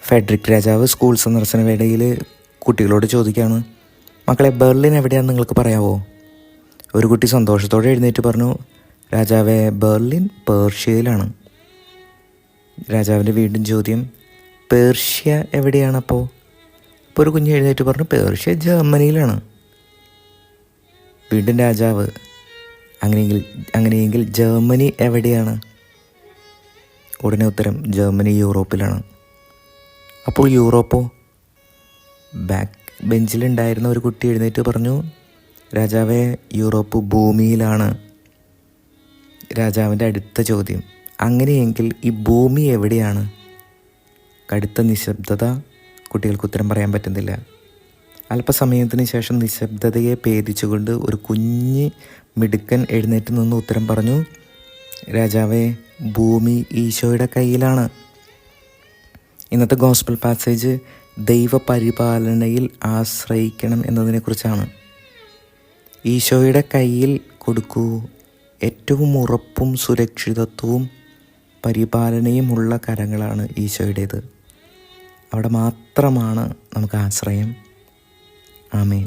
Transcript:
Federico രാജാവ് school സന്ദർശന വേളയിൽ കുട്ടികളോട് ചോദിക്കുകയാണ്, മക്കളെ, ബെർലിൻ എവിടെയാണെന്ന് നിങ്ങൾക്ക് പറയാമോ? ഒരു കുട്ടി സന്തോഷത്തോടെ എഴുന്നേറ്റ് പറഞ്ഞു, രാജാവേ, ബെർലിൻ പേർഷ്യയിലാണ്. രാജാവിൻ്റെ വീണ്ടും ചോദ്യം, പേർഷ്യ എവിടെയാണപ്പോൾ? അപ്പോൾ ഒരു കുഞ്ഞ് എഴുന്നേറ്റ് പറഞ്ഞു, പേർഷ്യ ജർമ്മനിയിലാണ്. വീണ്ടും രാജാവ്, അങ്ങനെയെങ്കിൽ ജർമ്മനി എവിടെയാണ്? ഉടനെ ഉത്തരം, ജർമ്മനി യൂറോപ്പിലാണ്. അപ്പോൾ യൂറോപ്പോ? ബാക്ക് ബെഞ്ചിലുണ്ടായിരുന്ന ഒരു കുട്ടി എഴുന്നേറ്റ് പറഞ്ഞു, രാജാവേ, യൂറോപ്പ് ഭൂമിയിലാണ്. രാജാവിൻ്റെ അടുത്ത ചോദ്യം, അങ്ങനെയെങ്കിൽ ഈ ഭൂമി എവിടെയാണ്? കടുത്ത നിശബ്ദത. കുട്ടികൾക്ക് ഉത്തരം പറയാൻ പറ്റുന്നില്ല. അല്പസമയത്തിന് ശേഷം നിശബ്ദതയെ ഭേദിച്ചുകൊണ്ട് ഒരു കുഞ്ഞ് മിടുക്കൻ എഴുന്നേറ്റ് നിന്ന് ഉത്തരം പറഞ്ഞു, രാജാവേ, ഭൂമി ഈശോയുടെ കയ്യിലാണ്. ഇന്നത്തെ ഗോസ്പൽ പാസേജ് ദൈവപരിപാലനയിൽ ആശ്രയിക്കണം എന്നതിനെക്കുറിച്ചാണ്. ഈശോയുടെ കയ്യിൽ കൊടുക്കൂ. ഏറ്റവും ഉറപ്പും സുരക്ഷിതത്വവും പരിപാലനയുമുള്ള കരങ്ങളാണ് ഈശോയുടേത്. അവിടെ മാത്രമാണ് നമുക്ക് ആശ്രയം. ആമേൻ.